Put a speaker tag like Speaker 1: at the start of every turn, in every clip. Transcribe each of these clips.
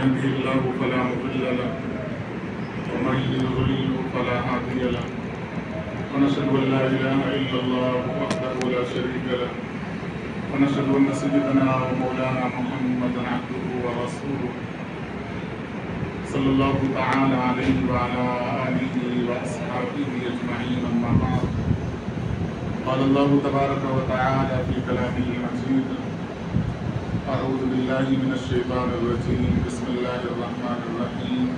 Speaker 1: يهده الله فلا مضل له ومن يضلل فلا هادي له ونشهد أن لا إله إلا الله وحده لا شريك له ونشهد أن سيدنا ومولانا محمدا عبده ورسوله صلى الله تعالى عليه وعلى آله وأصحابه أجمعين أما بعد قال الله تبارك وتعالى في كلامه المجيد أعوذ بالله من الشيطان الرجيم بسم الله الرحمن الرحيم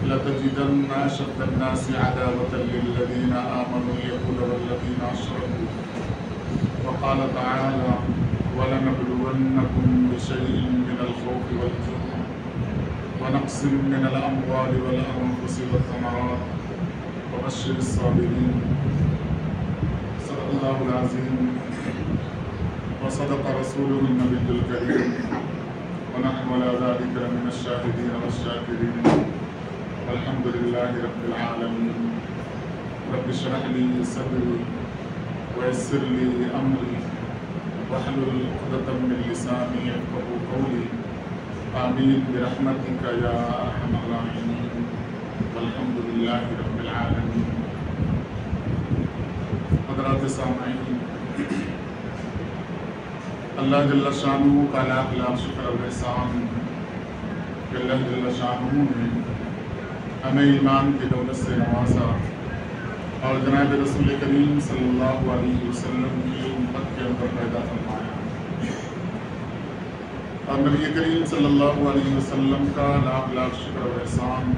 Speaker 1: لتجدن أشد الناس عداوة للذين آمنوا اليهود والذين أشركوا وقال تعالى ولنبلونكم بشيء من الخوف والجوع ونقص من الأموال والأنفس والثمرات وبشر الصابرين صدق الله العظيم وصدق رسوله النبي الكريم ونحن على ذلك من الشاهدين والشاكرين والحمد لله رب العالمين رب اشرح لي صدري ويسر لي أمري واحلل عقدة من لساني يفقهوا قولي آمين برحمتك يا أرحم الراحمين والحمد لله رب العالمين. حضرات سامعین، اللہ جل شانہ کا لاکھ لاکھ شکر و احسان کہ اللہ جل شانہ نے ہمیں ایمان کی دولت سے نوازا اور جناب رسول کریم صلی اللہ علیہ وسلم کی امت کے اندر پیدا فرمایا اور نبی کریم صلی اللہ علیہ وسلم کا لاکھ لاکھ شکر و احسان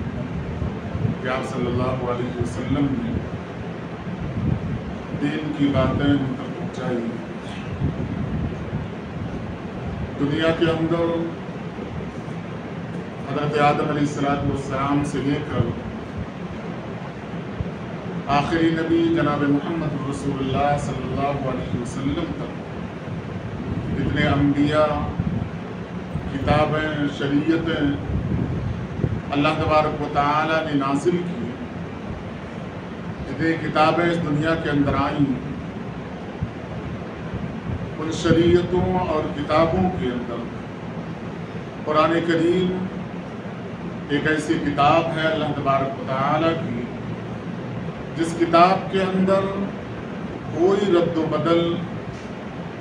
Speaker 1: کہ آپ صلی اللہ علیہ وسلم نے دین کی باتیں ہم تک پہنچائی. دنیا کے اندر حضرت آدم علیہ السلام سے لے کر آخری نبی جناب محمد رسول اللہ صلی اللہ علیہ وسلم تک جتنے انبیاء، کتابیں، شریعتیں اللہ تبارک و تعالی نے نازل کی، جتنی کتابیں اس دنیا کے اندر آئیں، ان شریعتوں اور کتابوں کے اندر قرآن کریم ایک ایسی کتاب ہے اللہ تبارک و تعالی کی جس کتاب کے اندر کوئی رد و بدل،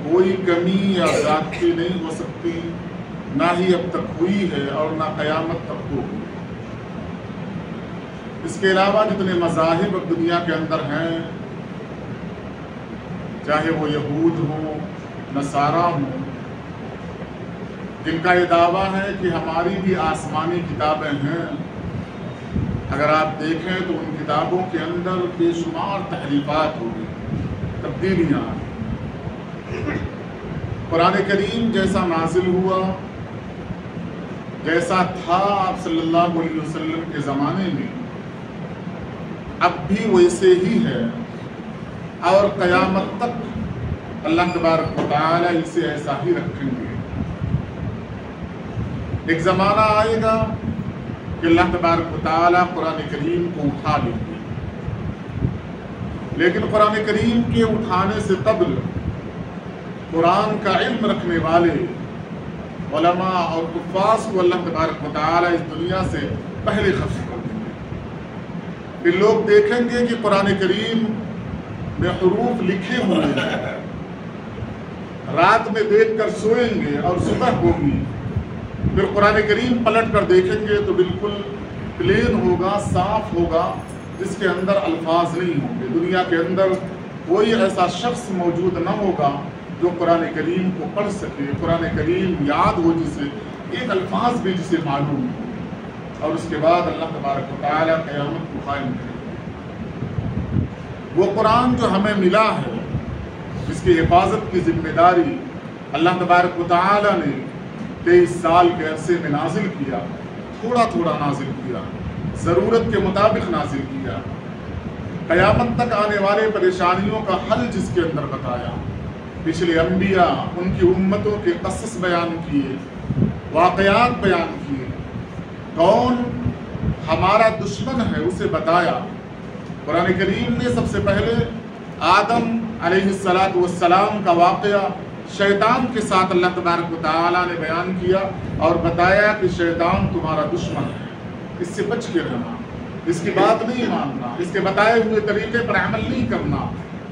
Speaker 1: کوئی کمی یا زیادتی نہیں ہو سکتی، نہ ہی اب تک ہوئی ہے اور نہ قیامت تک ہوگی. اس کے علاوہ جتنے مذاہب اب دنیا کے اندر ہیں، چاہے وہ یہود ہوں، نصارہ ہوں، جن کا یہ دعویٰ ہے کہ ہماری بھی آسمانی کتابیں ہیں، اگر آپ دیکھیں تو ان کتابوں کے اندر بے شمار تحریفات ہوگی، تبدیلیاں. قرآن کریم جیسا نازل ہوا، جیسا تھا آپ صلی اللہ علیہ وسلم کے زمانے میں، اب بھی ویسے ہی ہے اور قیامت تک اللہ تبارک و تعالی اسے ایسا ہی رکھیں گے. ایک زمانہ آئے گا کہ اللہ تبارک و تعالی قرآن کریم کو اٹھا لیں گے، لیکن قرآن کریم کے اٹھانے سے قبل قرآن کا علم رکھنے والے علماء اور حفاظ کو اللہ تبارک و تعالی اس دنیا سے پہلے ختم کر دیں گے. پھر لوگ دیکھیں گے کہ قرآن کریم میں حروف لکھے ہوئے ہیں، رات میں دیکھ کر سوئیں گے اور صبح ہوگی، پھر قرآن کریم پلٹ کر دیکھیں گے تو بالکل پلین ہوگا، صاف ہوگا، جس کے اندر الفاظ نہیں ہوں گے. دنیا کے اندر کوئی ایسا شخص موجود نہ ہوگا جو قرآن کریم کو پڑھ سکے، قرآن کریم یاد ہو جسے، ایک الفاظ بھی جسے معلوم ہو، اور اس کے بعد اللہ تبارک و تعالی قیامت کو قائم کرے. وہ قرآن جو ہمیں ملا ہے، جس کی حفاظت کی ذمہ داری اللہ تبارک و تعالی نے 23 سال کے عرصے میں نازل کیا، تھوڑا تھوڑا نازل کیا، ضرورت کے مطابق نازل کیا، قیامت تک آنے والے پریشانیوں کا حل جس کے اندر بتایا. پچھلے انبیاء، ان کی امتوں کے قصص بیان کیے، واقعات بیان کیے، کون ہمارا دشمن ہے اسے بتایا. قرآن کریم نے سب سے پہلے آدم علیہ السلام کا واقعہ شیطان کے ساتھ اللہ تبارک و تعالیٰ نے بیان کیا اور بتایا کہ شیطان تمہارا دشمن ہے، اس سے بچ کے رہنا، اس کی بات نہیں ماننا، اس کے بتائے ہوئے طریقے پر عمل نہیں کرنا۔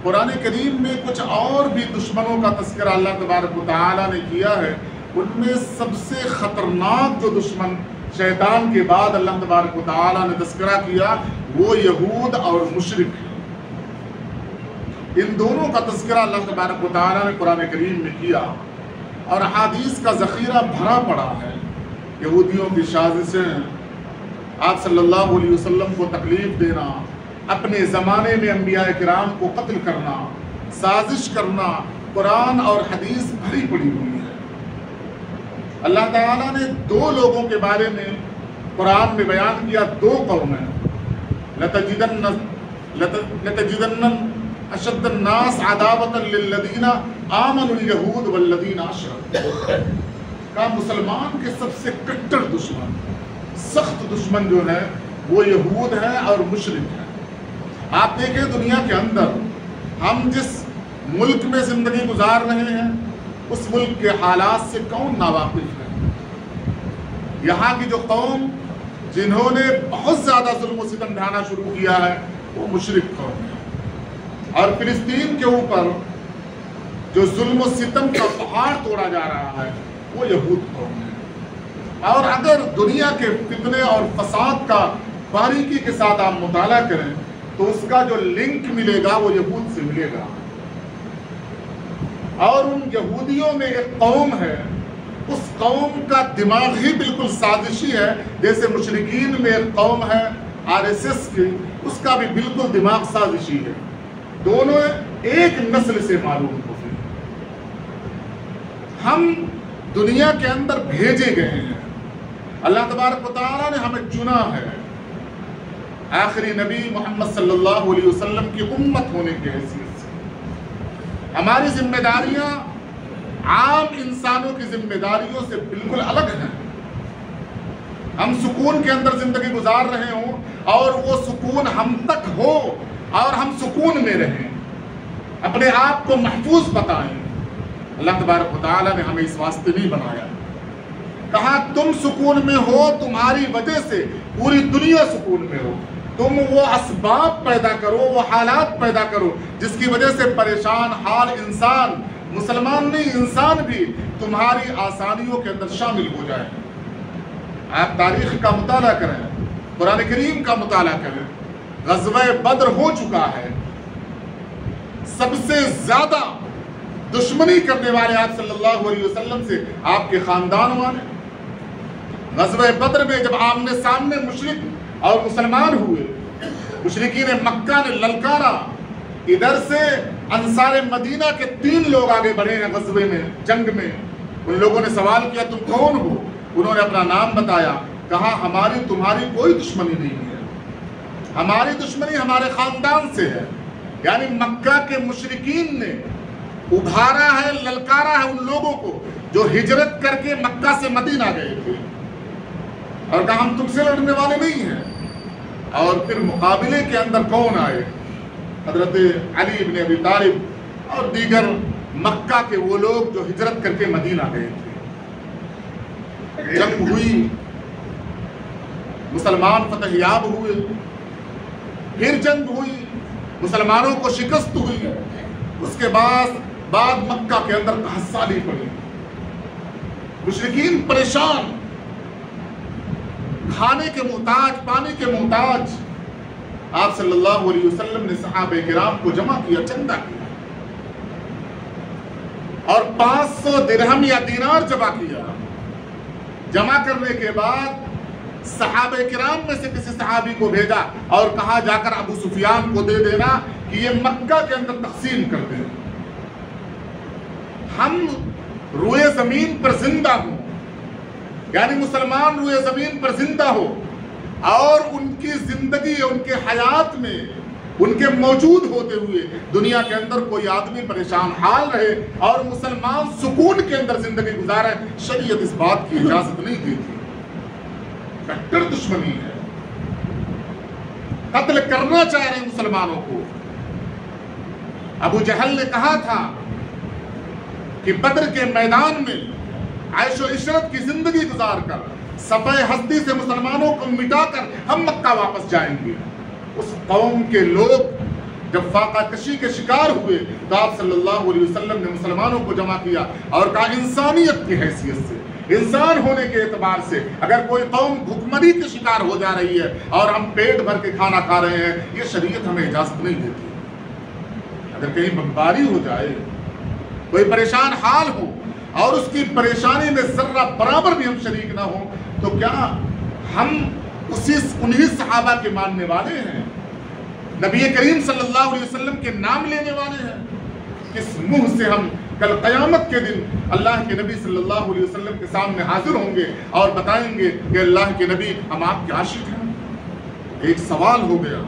Speaker 1: قرآن کریم میں کچھ اور بھی دشمنوں کا تذکرہ اللہ تبارک و تعالیٰ نے کیا ہے، ان میں سب سے خطرناک جو دشمن شیطان کے بعد اللہ تبارک و تعالیٰ نے تذکرہ کیا وہ یہود اور مشرک ہیں۔ ان دونوں کا تذکرہ اللہ تبارک و تعالیٰ نے قرآن کریم میں کیا، اور احادیث کا ذخیرہ بھرا پڑا ہے۔ یہودیوں کی سازشیں، آپ صلی اللہ علیہ وسلم کو تکلیف دینا، اپنے زمانے میں انبیاء کرام کو قتل کرنا، سازش کرنا، قرآن اور حدیث بھری پڑی ہوئی ہے۔ اللہ تعالیٰ نے دو لوگوں کے بارے میں قرآن میں بیان کیا، دو قومیں، لَتَجِدَنَّ اشد الناس عداوۃ للذین آمنوا الیہود والذین اشرکوا، کا مسلمان کے سب سے کٹر دشمن، سخت دشمن جو ہے وہ یہود ہیں اور مشرک ہیں۔ آپ دیکھیں دنیا کے اندر ہم جس ملک میں زندگی گزار رہے ہیں اس ملک کے حالات سے کون ناواقف ہے؟ یہاں کی جو قوم جنہوں نے بہت زیادہ ظلم و ستم ڈھانا شروع کیا ہے وہ مشرک قوم ہے، اور فلسطین کے اوپر جو ظلم و ستم کا پہاڑ توڑا جا رہا ہے وہ یہود قوم ہے۔ اور اگر دنیا کے فتنے اور فساد کا باریکی کے ساتھ آپ مطالعہ کریں تو اس کا جو لنک ملے گا وہ یہود سے ملے گا۔ اور ان یہودیوں میں ایک قوم ہے، اس قوم کا دماغ ہی بالکل سازشی ہے، جیسے مشرکین میں ایک قوم ہے RSS کی، اس کا بھی بالکل دماغ سازشی ہے، دونوں ایک نسل سے معلوم ہوتے ہیں۔ ہم دنیا کے اندر بھیجے گئے ہیں، اللہ تبارک و تعالیٰ نے ہمیں چنا ہے آخری نبی محمد صلی اللہ علیہ وسلم کی امت ہونے کی حیثیت سے۔ ہماری ذمہ داریاں عام انسانوں کی ذمہ داریوں سے بالکل الگ ہیں۔ ہم سکون کے اندر زندگی گزار رہے ہوں اور وہ سکون ہم تک ہو اور ہم سکون میں رہیں، اپنے آپ کو محفوظ بتائیں۔ اللہ تبارک و تعالیٰ نے ہمیں اس واسطے نہیں بنایا، کہا تم سکون میں ہو، تمہاری وجہ سے پوری دنیا سکون میں ہو، تم وہ اسباب پیدا کرو، وہ حالات پیدا کرو جس کی وجہ سے پریشان حال انسان، مسلمان نہیں انسان بھی تمہاری آسانیوں کے اندر شامل ہو جائے۔ آپ تاریخ کا مطالعہ کریں، قرآن کریم کا مطالعہ کریں، غزوہ بدر ہو چکا ہے، سب سے زیادہ دشمنی کرنے والے آپ صلی اللہ علیہ وسلم سے آپ کے خاندان والے۔ غزوہ بدر میں جب آمنے سامنے مشرک اور مسلمان ہوئے، مشرکین مکہ نے للکارا، ادھر سے انصار مدینہ کے 3 لوگ آگے بڑھے ہیں غزوے میں، جنگ میں۔ ان لوگوں نے سوال کیا تم کون ہو؟ انہوں نے اپنا نام بتایا، کہا ہماری تمہاری کوئی دشمنی نہیں ہے، ہماری دشمنی ہمارے خاندان سے ہے۔ یعنی مکہ کے مشرکین نے ابھارا ہے، للکارا ہے ان لوگوں کو جو ہجرت کر کے مکہ سے مدینہ گئے تھے، اور کہا ہم تم سے لڑنے والے نہیں ہیں۔ اور پھر مقابلے کے اندر کون آئے؟ حضرت علی بن ابی طالب اور دیگر مکہ کے وہ لوگ جو ہجرت کر کے مدینہ گئے تھے۔ جنگ ہوئی، مسلمان فتح یاب ہوئے، پھر جنگ ہوئی، مسلمانوں کو شکست ہوئی، اس کے بعد مکہ کے اندر قحط پڑی، مشرکین پریشان، کھانے کے محتاج، پانی کے محتاج۔ آپ صلی اللہ علیہ وسلم نے صحابہ کرام کو جمع کیا، چندہ کیا، اور 500 درہم یا دینار جمع کیا۔ جمع کرنے کے بعد صحابہ کرام میں سے کسی صحابی کو بھیجا اور کہا جا کر ابو سفیان کو دے دینا کہ یہ مکہ کے اندر تقسیم کر دیں، ہم روئے زمین پر زندہ ہوں، یعنی مسلمان روئے زمین پر زندہ ہو اور ان کی زندگی، ان کے حیات میں، ان کے موجود ہوتے ہوئے دنیا کے اندر کوئی آدمی پریشان حال رہے اور مسلمان سکون کے اندر زندگی گزارے، شریعت اس بات کی اجازت نہیں دیتی۔ کٹر دشمنی ہے، قتل کرنا چاہ رہے ہیں مسلمانوں کو۔ ابو جہل نے کہا تھا کہ بدر کے میدان میں عیش و عشرت کی زندگی گزار کر صفحہ ہستی سے مسلمانوں کو مٹا کر ہم مکہ واپس جائیں گے. اس قوم کے لوگ جب فاقہ کشی کے شکار ہوئے تو آپ صلی اللہ علیہ وسلم نے مسلمانوں کو جمع کیا اور کہا انسانیت کی حیثیت سے، انسان ہونے کے اعتبار سے اگر کوئی قوم بھوکمری کے شکار ہو جا رہی ہے اور ہم پیٹ بھر کے کھانا کھا رہے ہیں، یہ شریعت ہمیں اجازت نہیں دیتی. اگر کہیں بمباری ہو جائے، کوئی پریشان حال ہو اور اس کی پریشانی میں ذرہ برابر بھی ہم شریک نہ ہوں، تو کیا ہم انہی صحابہ کے ماننے والے ہیں؟ نبی کریم صلی اللہ علیہ وسلم کے نام لینے والے ہیں؟ کس منہ سے ہم کل قیامت کے دن اللہ کے نبی صلی اللہ علیہ وسلم کے سامنے حاضر ہوں گے اور بتائیں گے کہ اللہ کے نبی ہم آپ کے عاشق ہیں؟ ایک سوال ہو گیا.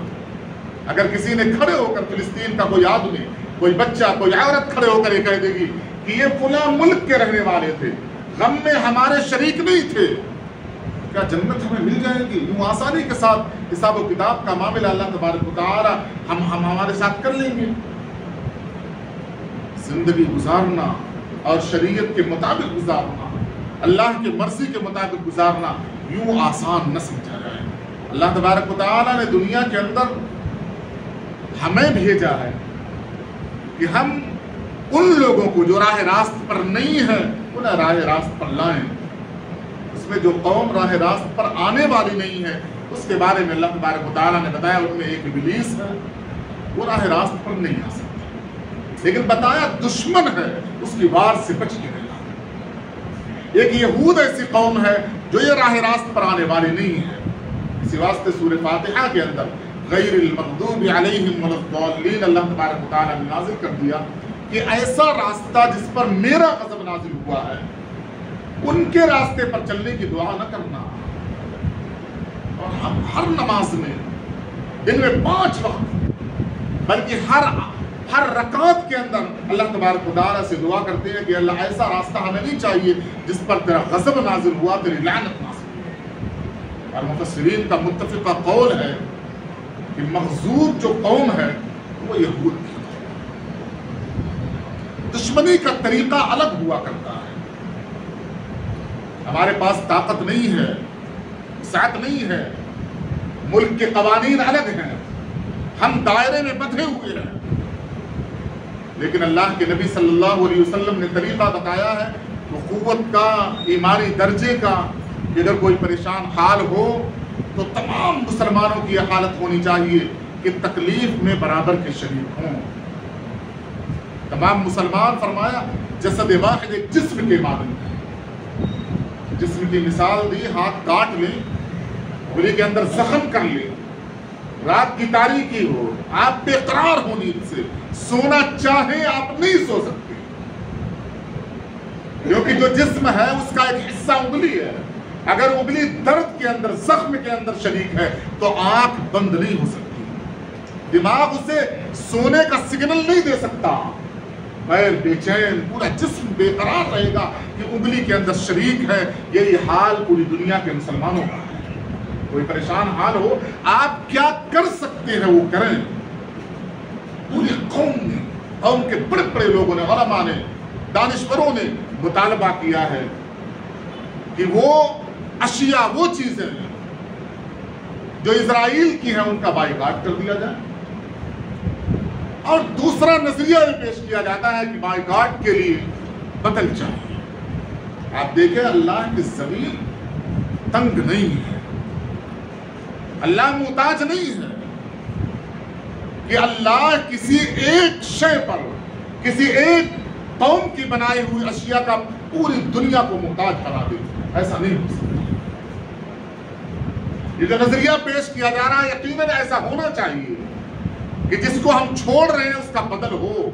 Speaker 1: اگر کسی نے کھڑے ہو کر فلسطین کا کوئی آدمی، کوئی بچہ، کوئی عورت کھڑے ہو کر یہ کہہ دے گی کہ یہ فلاں ملک کے رہنے والے تھے، غم میں ہمارے شریک نہیں تھے، کیا جنت ہمیں مل جائے گی؟ یوں آسانی کے ساتھ حساب و کتاب کا معاملہ اللہ تبارک و تعالی ہم ہمارے ساتھ کر لیں گے؟ زندگی گزارنا اور شریعت کے مطابق گزارنا، اللہ کے مرضی کے مطابق گزارنا یوں آسان نہ سمجھا جائے. اللہ تبارک و تعالی نے دنیا کے اندر ہمیں بھیجا ہے کہ ہم ان لوگوں کو جو راہ راست پر نہیں ہے انہیں راہ راست پر لائیں. اس میں جو قوم راہ راست پر آنے والی نہیں ہے اس کے بارے میں اللہ تبارک و تعالیٰ نے بتایا ان میں ایک ابلیس ہے، وہ راہ راست پر نہیں آ سکتا، لیکن بتایا دشمن ہے، اس کی وار سے بچ کے رہنا. ایک یہود ایسی قوم ہے جو یہ راہ راست پر آنے والی نہیں ہے. اسی واسطے سورہ فاتحہ کے اندر غیر المغضوب علیہم ولا الضالین اللہ تبارک و تعالیٰ نے نازل کر دیا کہ ایسا راستہ جس پر میرا غضب نازل ہوا ہے ان کے راستے پر چلنے کی دعا نہ کرنا. اور ہم ہر نماز میں دن میں 5 وقت بلکہ ہر رکعت کے اندر اللہ تبارک و تعالیٰ سے دعا کرتے ہیں کہ اللہ ایسا راستہ ہمیں نہیں چاہیے جس پر تیرا غضب نازل ہوا، تیری لعنت نازل ہوا. اور مفسرین کا متفقہ قول ہے کہ مغضوب جو قوم ہے وہ یہود کی دشمنی کا طریقہ الگ ہوا کرتا ہے. ہمارے پاس طاقت نہیں ہے، وسعت نہیں ہے، ملک کے قوانین الگ ہیں، ہم دائرے میں بندھے ہوئے ہیں، لیکن اللہ کے نبی صلی اللہ علیہ وسلم نے طریقہ بتایا ہے تو قوت کا، ایمانی درجے کا، کہ اگر کوئی پریشان حال ہو تو تمام مسلمانوں کی یہ حالت ہونی چاہیے کہ تکلیف میں برابر کے شریک ہوں. تمام مسلمان فرمایا جسد واحد ایک جسم کے مانند ہے. جسم کی مثال دی، ہاتھ کاٹ لیں، انگلی کے اندر زخم کر لیں، رات کی تاریکی ہو، آپ بے قرار ہو نیند سے، سونا چاہیں آپ نہیں سو سکتے، کیونکہ جو جسم ہے اس کا ایک حصہ انگلی ہے. اگر انگلی درد کے اندر، زخم کے اندر شریک ہے تو آنکھ بند نہیں ہو سکتی، دماغ اسے سونے کا سگنل نہیں دے سکتا، پیر بے چین، پورا جسم بے قرار رہے گا کہ انگلی کے اندر شریک ہے. یہی حال پوری دنیا کے مسلمانوں کا ہے. کوئی پریشان حال ہو، آپ کیا کر سکتے ہیں وہ کریں. پوری قوم کے بڑے بڑے لوگوں نے، علماء نے، دانشوروں نے مطالبہ کیا ہے کہ وہ اشیاء، وہ چیزیں جو اسرائیل کی ہیں ان کا بائیکاٹ کر دیا جائے. اور دوسرا نظریہ یہ پیش کیا جاتا ہے کہ بائیکاٹ کے لیے بدل چاہیے. آپ دیکھیں اللہ کی زمین تنگ نہیں ہے، اللہ محتاج نہیں ہے کہ اللہ کسی ایک شے پر، کسی ایک قوم کی بنائی ہوئی اشیاء کا پوری دنیا کو محتاج بنا دے. ایسا نہیں ہو سکتا. یہ جو نظریہ پیش کیا جا رہا ہے یقیناً ایسا ہونا چاہیے کہ جس کو ہم چھوڑ رہے ہیں اس کا بدل ہو،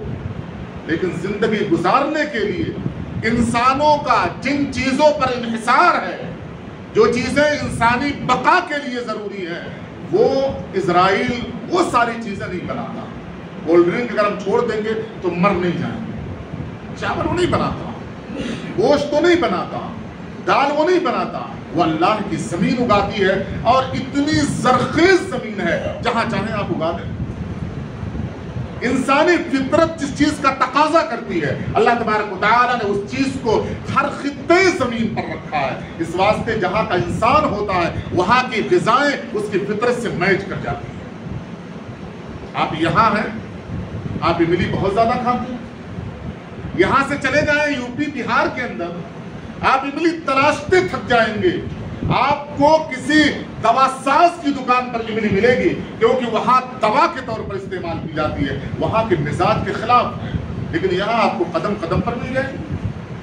Speaker 1: لیکن زندگی گزارنے کے لیے انسانوں کا جن چیزوں پر انحصار ہے، جو چیزیں انسانی بقا کے لیے ضروری ہیں، وہ اسرائیل وہ ساری چیزیں نہیں بناتا. کولڈ ڈرنک اگر ہم چھوڑ دیں گے تو مر نہیں جائیں گے. چاول وہ نہیں بناتا، گوشت تو نہیں بناتا، دال وہ نہیں بناتا، وہ اللہ کی زمین اگاتی ہے. اور اتنی زرخیز زمین ہے جہاں چاہیں آپ اگا دیں.
Speaker 2: انسانی فطرت جس چیز کا تقاضا کرتی ہے، اللہ تبارک و تعالیٰ نے اس چیز کو ہر خطے زمین پر رکھا ہے۔ اس واسطے جہاں کا انسان ہوتا ہے وہاں کی غذائیں اس کی فطرت سے میچ کر جاتی ہیں۔ آپ یہاں ہیں، آپ املی بہت زیادہ کھاتے ہیں، یہاں سے چلے جائیں یو پی بہار کے اندر، آپ املی تراشتے تھک جائیں گے، آپ کو کسی دوا ساز کی دکان پر املی ملے گی، کیونکہ وہاں دوا کے طور پر استعمال کی جاتی ہے، وہاں کے مزاج کے خلاف ہے۔ لیکن یہاں آپ کو قدم قدم پر مل جائیں گی،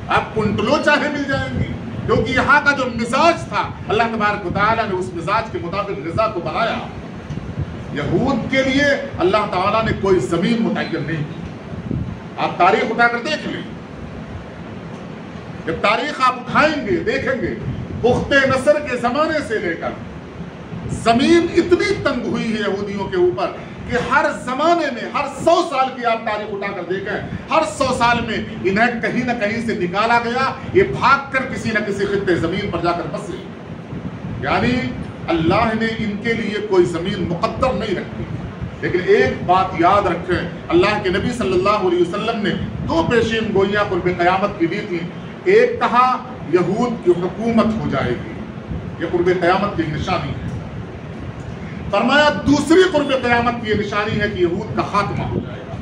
Speaker 2: آپ کنٹلو چاہے مل جائیں گی، کیونکہ یہاں کا جو مزاج تھا اللہ تبارک و تعالیٰ نے اس مزاج کے مطابق غذا کو بنایا۔ یہود کے لیے اللہ تعالیٰ نے کوئی زمین متعین نہیں کی۔ آپ تاریخ اٹھا کر دیکھ لیں، جب تاریخ آپ اٹھائیں گے دیکھیں گے بخت نصر کے زمانے سے لے کر زمین اتنی تنگ ہوئی ہے یہودیوں کے اوپر کہ ہر زمانے میں ہر 100 سال کی آپ تاریخ اٹھا کر دیکھیں، ہر 100 سال میں انہیں کہیں نہ کہیں سے نکالا گیا، یہ بھاگ کر کسی نہ کسی خطے زمین پر جا کر بسے۔ یعنی اللہ نے ان کے لیے کوئی زمین مقدر نہیں رکھی۔ لیکن ایک بات یاد رکھیں، اللہ کے نبی صلی اللہ علیہ وسلم نے 2 پیشین گوئیاں قرب قیامت کی دی تھیں۔ ایک کہا یہود کی حکومت ہو جائے گی، یہ قرب قیامت کی نشانی ہے۔ فرمایا دوسری قرب قیامت کی یہ نشانی ہے کہ یہود کا خاتمہ ہو جائے گا۔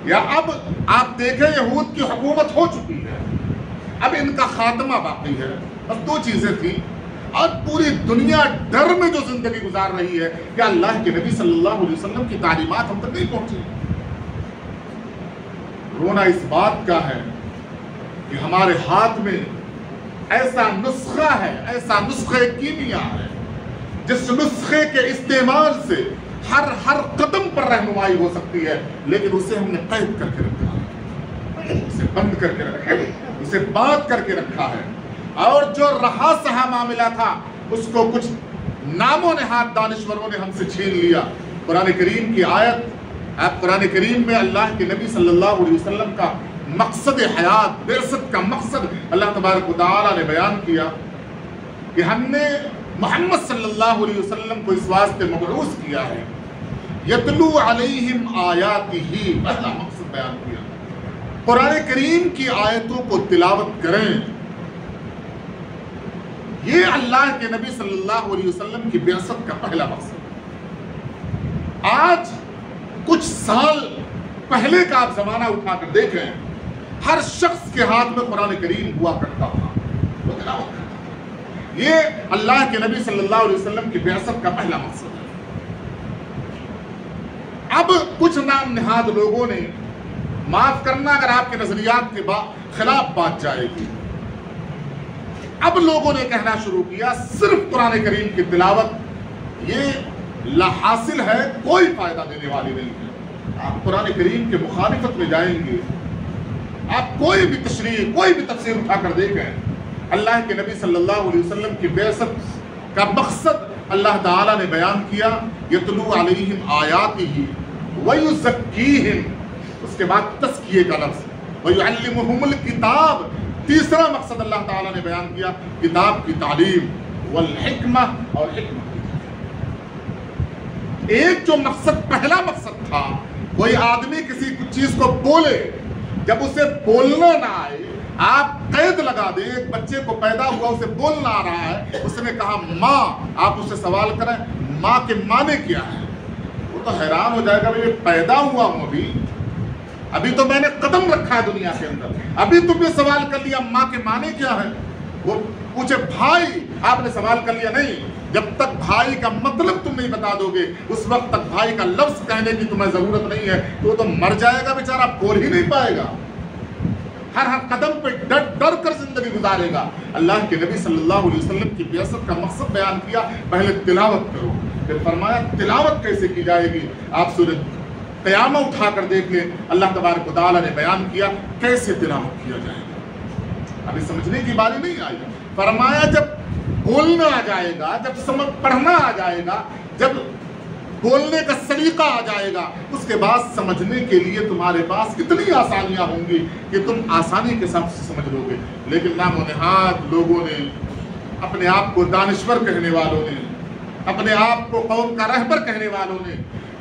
Speaker 2: یا اب آپ دیکھیں یہود کی حکومت ہو چکی ہے، اب ان کا خاتمہ باقی ہے۔ بس 2 چیزیں تھیں، اور پوری دنیا ڈر میں جو زندگی گزار رہی ہے کہ اللہ کے نبی صلی اللہ علیہ وسلم کی تعلیمات ہم تک نہیں پہنچی۔ رونا اس بات کا ہے کہ ہمارے ہاتھ میں ایسا نسخہ ہے، ایسا نسخہ کیمیا ہے جس نسخے کے استعمال سے ہر قدم پر رہنمائی ہو سکتی ہے، لیکن اسے ہم نے قید کر کے رکھا ہے، اسے بند کر کے رکھا ہے، اسے باندھ کر کے رکھا ہے۔ اور جو رہا سہا معاملہ تھا اس کو کچھ نام و نہاد دانشوروں نے ہم سے چھین لیا۔ قرآن کریم کی آیت، آپ قرآن کریم میں اللہ کے نبی صلی اللہ علیہ وسلم کا مقصد حیات، بعثت کا مقصد اللہ تبارک و تعالیٰ نے بیان کیا کہ ہم نے محمد صلی اللہ علیہ وسلم کو اس واسطے مبعوث کیا ہے، یتلو علیہم آیاتہ، پہلا مقصد بیان کیا، قرآن کریم کی آیتوں کو تلاوت کریں۔ یہ اللہ کے نبی صلی اللہ علیہ وسلم کی بعثت کا پہلا مقصد۔ آج کچھ سال پہلے کا آپ زمانہ اٹھا کر دیکھیں، ہر شخص کے ہاتھ میں قرآن کریم ہوا کرتا تھا، وہ تلاوت کرتا تھا۔ یہ اللہ کے نبی صلی اللہ علیہ وسلم کی بعثت کا پہلا مقصد ہے۔ اب کچھ نام نہاد لوگوں نے، معاف کرنا اگر آپ کے نظریات کے خلاف بات جائے گی، اب لوگوں نے کہنا شروع کیا صرف قرآن کریم کی تلاوت یہ لا حاصل ہے، کوئی فائدہ دینے والی نہیں ہے۔ آپ قرآن کریم کے مخالفت میں جائیں گے، آپ کوئی بھی تشریح، کوئی بھی تفسیر اٹھا کر دیکھیں، اللہ کے نبی صلی اللہ علیہ وسلم کی بعثت کا مقصد اللہ تعالیٰ نے بیان کیا، یتلو علیہم آیاتہ ویزکیہم، اس کے بعد تزکیے کا لفظ، ویعلمہم الکتاب، تیسرا مقصد اللہ تعالیٰ نے بیان کیا کتاب کی تعلیم، والحکمہ، اور حکمت۔ ایک جو مقصد پہلا مقصد تھا، کوئی آدمی کسی چیز کو بولے، جب اسے بولنا نہ آئے آپ قید لگا دیں۔ ایک بچے کو پیدا ہوا اسے بولنا آ رہا ہے، اس نے کہا ماں، آپ اسے سوال کریں ماں کے معنی کیا ہے، وہ تو حیران ہو جائے گا، میں پیدا ہوا ہوں ابھی تو میں نے قدم رکھا ہے دنیا کے اندر، ابھی تم نے سوال کر لیا ماں کے معنی کیا ہے۔ وہ پوچھے بھائی، آپ نے سوال کر لیا، نہیں، جب تک بھائی کا مطلب تم نہیں بتا دو گے اس وقت تک بھائی کا لفظ کہنے کی تمہیں ضرورت نہیں ہے، تو وہ تو مر جائے گا بیچارہ، بول ہی نہیں پائے گا، ہر قدم پہ ڈر کر زندگی گزارے گا۔ اللہ کے نبی صلی اللہ علیہ وسلم کی بعثت کا مقصد بیان کیا، پہلے تلاوت کرو، پھر فرمایا تلاوت کیسے کی جائے گی۔ آپ سورۃ قیامہ اٹھا کر دیکھ لیں، اللہ تبارک و تعالیٰ نے بیان کیا کیسے تلاوت کیا جائے گا۔ ابھی سمجھنے کی باری نہیں آئی، فرمایا جب بولنا آ جائے گا، جب پڑھنا آ جائے گا، جب بولنے کا سلیقہ آ جائے گا، اس کے بعد سمجھنے کے لیے تمہارے پاس اتنی آسانیاں ہوں گی کہ تم آسانی کے ساتھ سمجھ لو گے۔ لیکن نام و نہاد لوگوں نے، اپنے آپ کو دانشور کہنے والوں نے، اپنے آپ کو قوم کا رہبر کہنے والوں نے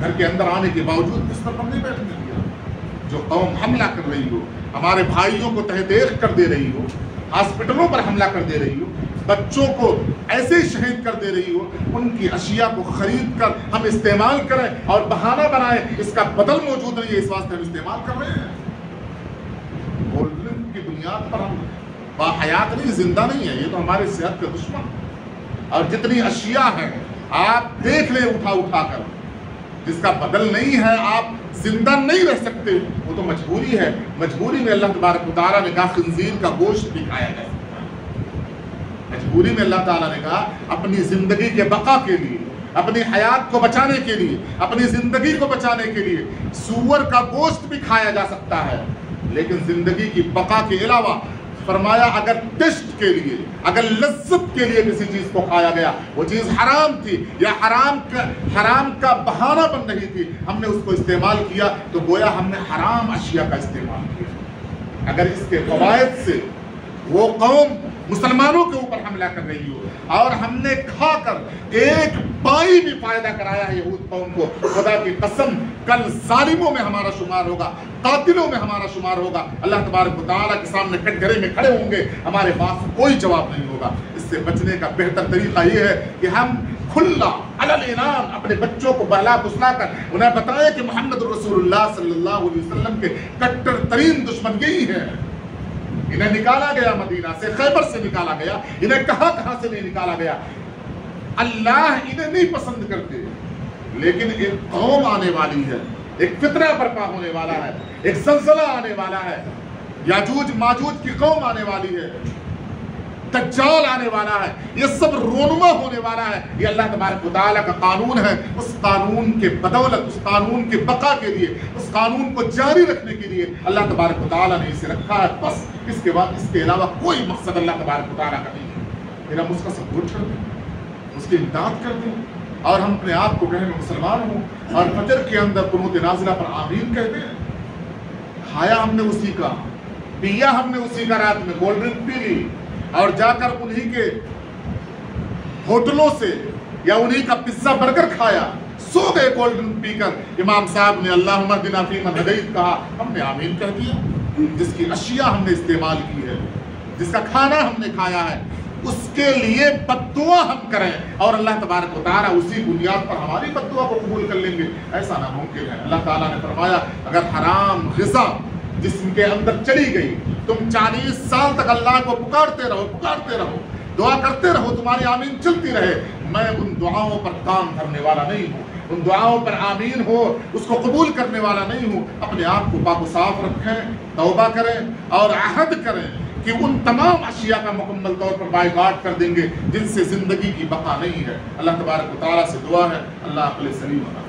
Speaker 2: گھر کے اندر آنے کے باوجود بستر پر نہیں بیٹھنے دیا. جو قوم حملہ کر رہی ہو، ہمارے بھائیوں کو تہ دیکھ کر دے رہی ہو، ہاسپٹلوں پر حملہ کر دے رہی ہو، بچوں کو ایسے ہی شہید کر دے رہی ہو، ان کی اشیاء کو خرید کر ہم استعمال کریں اور بہانہ بنائیں اس کا بدل موجود نہیں ہے، اس واسطے ہم استعمال کر رہے ہیں. کولڈ ڈرنک کی بنیاد پر ہم باحیات نہیں، زندہ نہیں ہے، یہ تو ہماری صحت کا دشمن. اور جتنی اشیاء ہیں آپ دیکھ لیں اٹھا اٹھا کر، جس کا بدل نہیں ہے، آپ زندہ نہیں رہ سکتے، وہ تو مجبوری ہے. مجبوری میں اللہ تبارک و تعالیٰ نے کہا خنزیر کا گوشت بھی کھایا جا سکتا ہے. مجبوری میں اللہ تعالیٰ نے کہا اپنی زندگی کے بقا کے لیے، اپنی حیات کو بچانے کے لیے، اپنی زندگی کو بچانے کے لیے سور کا گوشت بھی کھایا جا سکتا ہے. لیکن زندگی کی بقا کے علاوہ فرمایا اگر ٹیسٹ کے لیے، اگر لذت کے لیے کسی چیز کو کھایا گیا، وہ چیز حرام تھی یا حرام کا بہانہ بن رہی تھی، ہم نے اس کو استعمال کیا تو گویا ہم نے حرام اشیاء کا استعمال کیا. اگر اس کے فوائد سے وہ قوم مسلمانوں کے اوپر حملہ کر رہی ہو اور ہم نے کھا کر ایک بائی بھی فائدہ کرایا ہے یہود قوم کو، خدا کی قسم کل ظالموں میں ہمارا شمار ہوگا، قاتلوں میں ہمارا شمار ہوگا. اللہ تبارک و تعالیٰ کے سامنے کٹگرے میں کھڑے ہوں گے، ہمارے پاس کوئی جواب نہیں ہوگا. اس سے بچنے کا بہتر طریقہ یہ ہے کہ ہم کھلا علل اعلان اپنے بچوں کو بہلا پھسلا کر انہیں بتائیں کہ محمد رسول اللہ صلی اللہ علیہ وسلم کے کٹر ترین دشمن یہی ہیں. انہیں نکالا گیا مدینہ سے، خیبر سے نکالا گیا، انہیں کہاں سے نہیں نکالا گیا. اللہ انہیں نہیں پسند کرتے، لیکن ایک قوم آنے والی ہے، ایک فتنہ برپا ہونے والا ہے، ایک زلزلہ آنے والا ہے، یاجوج ماجوج کی قوم آنے والی ہے، دجال آنے والا ہے، یہ سب رونما ہونے والا ہے. یہ اللہ تبارک و تعالیٰ کا قانون ہے. اس قانون کے بدولت، اس قانون کے بقا کے لیے، اس قانون کو جاری رکھنے کے لیے اللہ تبارک و تعالیٰ نے اسے رکھا ہے. بس اس کے بعد اس کے علاوہ کوئی مقصد اللہ تبارک و تعالیٰ کا نہیں ہے. پھر ہم اس کا سپورٹ کر دیں، اس کی امداد کر دیں اور ہم اپنے آپ کو کہیں میں مسلمان ہوں اور فجر کے اندر قنوت نازلہ پر آمین کہتے ہیں. کھایا ہم نے اسی کا، پیا ہم نے اسی کا، رات میں کولڈ ڈرنک پی لی اور جا کر انہی کے ہوٹلوں سے یا انہی کا پزا برگر کھایا، سو گئے کولڈ ڈرنک پی کر. امام صاحب نے اللہم اہدنا فیمن ہدیت کہا، ہم نے آمین کہہ دیا. جس کی اشیاء ہم نے استعمال کی ہے، جس کا کھانا ہم نے کھایا ہے، اس کے لیے بد دعا ہم کریں اور اللہ تبارک و تعالیٰ اسی بنیاد پر ہماری بد دعا کو قبول کر لیں گے، ایسا ناممکن ہے. اللہ تعالیٰ نے فرمایا اگر حرام غذا جسم کے اندر چلی گئی، تم 40 سال تک اللہ کو پکارتے رہو، دعا کرتے رہو، تمہاری آمین چلتی رہے، میں ان دعاؤں پر کام کرنے والا نہیں ہوں، ان دعاؤں پر آمین ہو اس کو قبول کرنے والا نہیں ہوں. اپنے آپ کو پاک و صاف رکھیں، توبہ کریں اور عہد کریں کہ ان تمام اشیاء کا مکمل طور پر بائیکاٹ کر دیں گے جن سے زندگی کی بقا نہیں ہے. اللہ تبارک و تعالیٰ سے دعا ہے اللہ عقل سلیم عطا